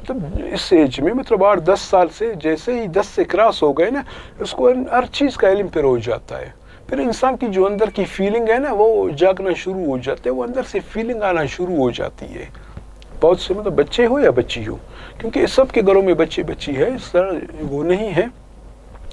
مطلب اس ایج میں مطلب 8-10 سال سے جیسے ہی 10 سے کراس ہو گئے نا، اس کو ہر چیز کا علم پھر ہو جاتا ہے. پھر انسان کی جو اندر کی فیلنگ ہے نا وہ جاگنا شروع ہو جاتے ہے، وہ اندر سے فیلنگ آنا شروع ہو جاتی ہے. بہت سے مطلب بچے ہو یا بچی ہو، کیونکہ سب کے گھروں میں بچے بچی ہے، اس طرح وہ نہیں ہے،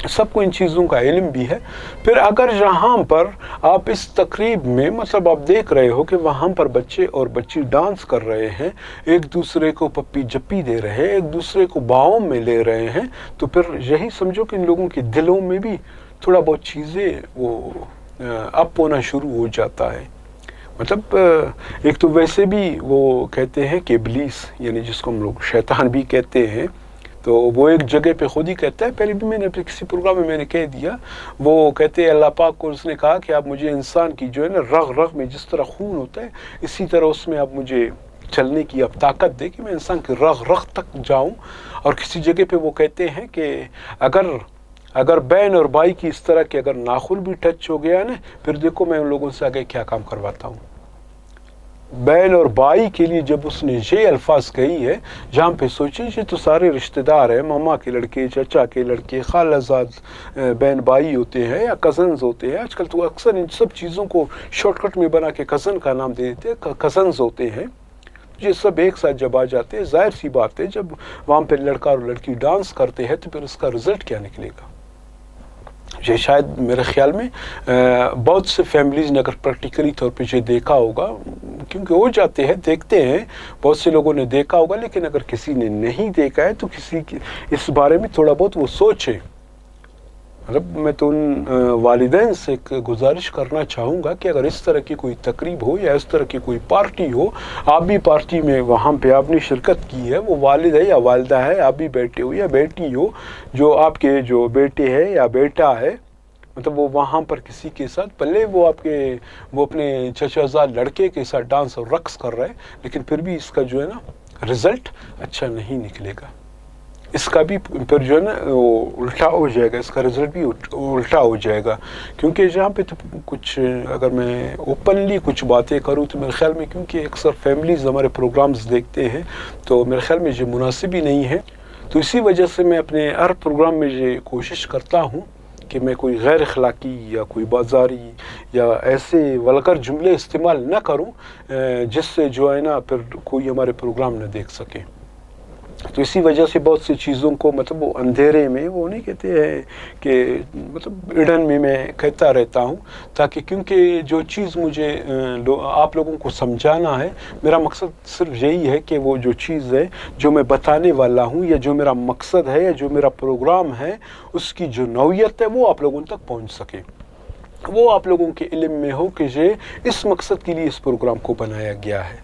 سب کو ان چیزوں کا علم بھی ہے. پھر اگر یہاں پر آپ اس تقریب میں مطلب آپ دیکھ رہے ہو کہ وہاں پر بچے اور بچی ڈانس کر رہے ہیں، ایک دوسرے کو پپی جپی دے رہے ہیں، ایک دوسرے کو باہوں میں لے رہے ہیں، تو پھر یہی سمجھو کہ ان لوگوں کے دلوں میں بھی تھوڑا بہت چیزیں وہ اپ ہونا شروع ہو جاتا ہے. مطلب ایک تو ویسے بھی وہ کہتے ہیں کہ ابلیس، یعنی جس کو ہم لوگ شیطان بھی کہتے ہیں، تو وہ ایک جگہ پہ خود ہی کہتا ہے، پہلے بھی میں نے کسی پروگرام میں نے کہہ دیا، وہ کہتے ہیں اللہ پاک کو اس نے کہا کہ آپ مجھے انسان کی جو ہے نا رگ رگ میں جس طرح خون ہوتا ہے، اسی طرح اس میں آپ مجھے چلنے کی اب طاقت دے کہ میں انسان کی رگ رگ تک جاؤں. اور کسی جگہ پہ وہ کہتے ہیں کہ اگر بہن اور بھائی کی اس طرح کہ اگر ناخن بھی ٹچ ہو گیا نا، پھر دیکھو میں ان لوگوں سے آگے کیا کام کرواتا ہوں. بہن اور بھائی کے لیے جب اس نے یہ الفاظ کہی ہے، جہاں پہ سوچیں یہ تو سارے رشتہ دار ہیں، ماما کے لڑکے، چچا کے لڑکے، خالہ زاد بہن بھائی ہوتے ہیں یا کزنز ہوتے ہیں. آج کل تو اکثر ان سب چیزوں کو شارٹ کٹ میں بنا کے کزن کا نام دے دیتے ہیں، کزنز ہوتے ہیں. یہ سب ایک ساتھ جب آ جاتے ہیں، ظاہر سی بات ہے جب وہاں پہ لڑکا اور لڑکی ڈانس کرتے ہیں تو پھر اس کا رزلٹ کیا نکلے گا. یہ شاید میرے خیال میں بہت سے فیملیز نے اگر پریکٹیکلی طور پہ یہ دیکھا ہوگا، کیونکہ ہو جاتے ہیں، دیکھتے ہیں، بہت سے لوگوں نے دیکھا ہوگا، لیکن اگر کسی نے نہیں دیکھا ہے تو کسی کی اس بارے میں تھوڑا بہت وہ سوچے. مطلب میں تو ان والدین سے ایک گزارش کرنا چاہوں گا کہ اگر اس طرح کی کوئی تقریب ہو یا اس طرح کی کوئی پارٹی ہو، آپ بھی پارٹی میں وہاں پہ آپ نے شرکت کی ہے، وہ والد ہے یا والدہ ہے، آپ بھی بیٹے ہو یا بیٹی ہو، جو آپ کے جو بیٹے ہے یا بیٹا ہے، مطلب وہ وہاں پر کسی کے ساتھ پہلے وہ اپنے چچا زاد لڑکے کے ساتھ ڈانس اور رقص کر رہے ہیں، لیکن پھر بھی اس کا جو ہے نا رزلٹ اچھا نہیں نکلے گا. اس کا بھی پھر جو ہے نا وہ الٹا ہو جائے گا، اس کا رزلٹ بھی الٹا ہو جائے گا. کیونکہ جہاں پہ تو کچھ اگر میں اوپنلی کچھ باتیں کروں تو میرے خیال میں، کیونکہ اکثر فیملیز ہمارے پروگرامز دیکھتے ہیں، تو میرے خیال میں یہ مناسب ہی نہیں ہے. تو اسی وجہ سے میں اپنے ہر پروگرام میں یہ کوشش کرتا ہوں کہ میں کوئی غیر اخلاقی یا کوئی بازاری یا ایسے ولگر جملے استعمال نہ کروں جس سے جو ہے نا پھر کوئی ہمارے پروگرام نہ دیکھ سکے. تو اسی وجہ سے بہت سی چیزوں کو مطلب وہ اندھیرے میں، وہ نہیں کہتے ہیں کہ مطلب ایڈن میں کہتا رہتا ہوں، تاکہ کیونکہ جو چیز مجھے آپ لوگوں کو سمجھانا ہے، میرا مقصد صرف یہی ہے کہ وہ جو چیز ہے جو میں بتانے والا ہوں یا جو میرا مقصد ہے یا جو میرا پروگرام ہے، اس کی جو نوعیت ہے وہ آپ لوگوں تک پہنچ سکے، وہ آپ لوگوں کے علم میں ہو کہ یہ اس مقصد کے لیے اس پروگرام کو بنایا گیا ہے.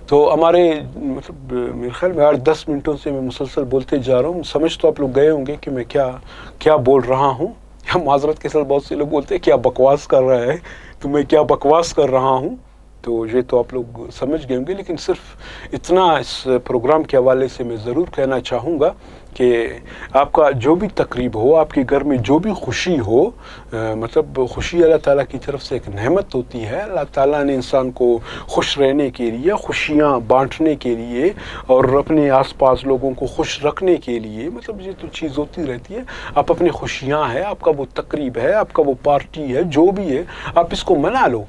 تو ہمارے مطلب میرے خیال میں 8-10 منٹوں سے میں مسلسل بولتے جا رہا ہوں. سمجھ تو آپ لوگ گئے ہوں گے کہ میں کیا بول رہا ہوں، یا معذرت کے ساتھ بہت سے لوگ بولتے ہیں کیا بکواس کر رہا ہے، تو میں کیا بکواس کر رہا ہوں. تو یہ تو آپ لوگ سمجھ گئے ہوں گے، لیکن صرف اتنا اس پروگرام کے حوالے سے میں ضرور کہنا چاہوں گا کہ آپ کا جو بھی تقریب ہو، آپ کے گھر میں جو بھی خوشی ہو، مطلب خوشی اللہ تعالیٰ کی طرف سے ایک نعمت ہوتی ہے. اللہ تعالیٰ نے انسان کو خوش رہنے کے لیے، خوشیاں بانٹنے کے لیے اور اپنے آس پاس لوگوں کو خوش رکھنے کے لیے، مطلب یہ تو چیز ہوتی رہتی ہے. آپ اپنی خوشیاں ہیں، آپ کا وہ تقریب ہے، آپ کا وہ پارٹی ہے، جو بھی ہے، آپ اس کو منا لو،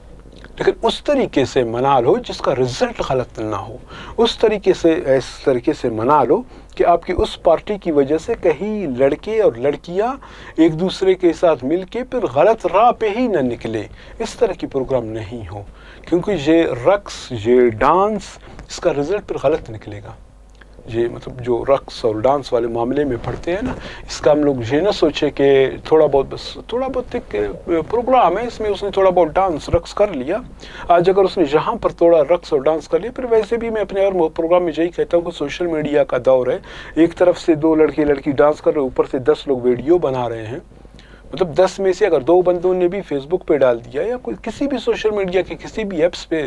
لیکن اس طریقے سے منا لو جس کا رزلٹ غلط نہ ہو. اس طریقے سے منا لو کہ آپ کی اس پارٹی کی وجہ سے کہیں لڑکے اور لڑکیاں ایک دوسرے کے ساتھ مل کے پھر غلط راہ پہ ہی نہ نکلے. اس طرح کی پروگرام نہیں ہو، کیونکہ یہ رقص، یہ ڈانس، اس کا رزلٹ پھر غلط نکلے گا. یہ مطلب جو رقص اور ڈانس والے معاملے میں پڑھتے ہیں نا، اس کا ہم لوگ یہ نہ سوچے کہ تھوڑا بہت ایک پروگرام ہے، اس میں اس نے تھوڑا بہت ڈانس رقص کر لیا. آج اگر اس نے یہاں پر تھوڑا رقص اور ڈانس کر لیا، پھر ویسے بھی میں اپنے ہر پروگرام میں یہی کہتا ہوں کہ سوشل میڈیا کا دور ہے. ایک طرف سے 2 لڑکی ڈانس کر رہے، اوپر سے 10 لوگ ویڈیو بنا رہے ہیں. مطلب 10 میں سے اگر 2 بندوں نے بھی فیس بک پہ ڈال دیا یا کوئی کسی بھی سوشل میڈیا کے کسی بھی ایپس پہ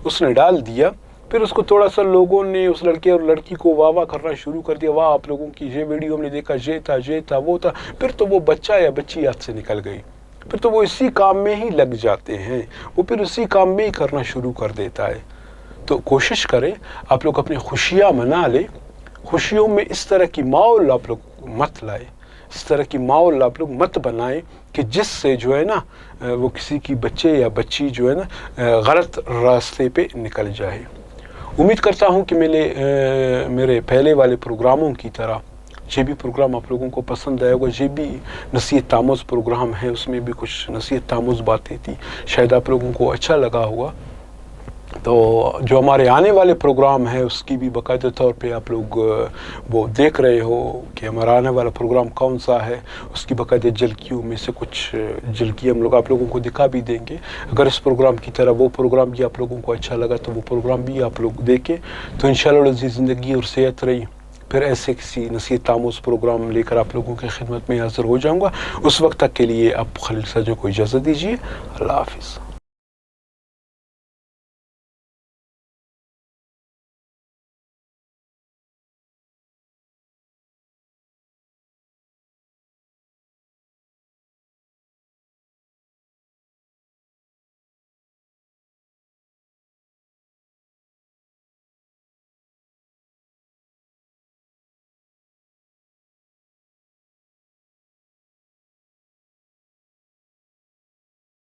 اس نے ڈال دیا، پھر اس کو تھوڑا سا لوگوں نے اس لڑکے اور لڑکی کو واہ واہ کرنا شروع کر دیا، واہ آپ لوگوں کی یہ ویڈیو ہم نے دیکھا، یہ تھا وہ تھا، پھر تو وہ بچہ یا بچی ہاتھ سے نکل گئی. پھر تو وہ اسی کام میں ہی لگ جاتے ہیں، وہ پھر اسی کام میں ہی کرنا شروع کر دیتا ہے. تو کوشش کریں آپ لوگ اپنی خوشیاں منا لیں، خوشیوں میں اس طرح کی ماحول آپ لوگ مت لائے، اس طرح کی ماحول آپ لوگ مت بنائیں کہ جس سے جو ہے نا وہ کسی کی بچے یا بچی جو ہے نا غلط راستے پہ نکل جائے۔ امید کرتا ہوں کہ میرے پہلے والے پروگراموں کی طرح یہ بھی پروگرام آپ لوگوں کو پسند آئے ہوگا۔ یہ بھی نصیحت آموز پروگرام ہے، اس میں بھی کچھ نصیحت آموز باتیں تھی، شاید آپ لوگوں کو اچھا لگا ہوگا۔ تو جو ہمارے آنے والے پروگرام ہے اس کی بھی باقاعدہ طور پہ آپ لوگ وہ دیکھ رہے ہو کہ ہمارا آنے والا پروگرام کون سا ہے، اس کی باقاعدہ جھلکیوں میں سے کچھ جھلکی ہم لوگ آپ لوگوں کو دکھا بھی دیں گے۔ اگر اس پروگرام کی طرح وہ پروگرام بھی آپ لوگوں کو اچھا لگا تو وہ پروگرام بھی آپ لوگ دیکھیں، تو انشاءاللہ العزیز زندگی اور صحت رہی پھر ایسے کسی نصیحت آموز پروگرام لے کر آپ لوگوں کی خدمت میں حاضر ہو جاؤں گا۔ اس وقت تک کے لیے آپ خلیل ساجوں کو اجازت دیجیے۔ اللہ حافظ۔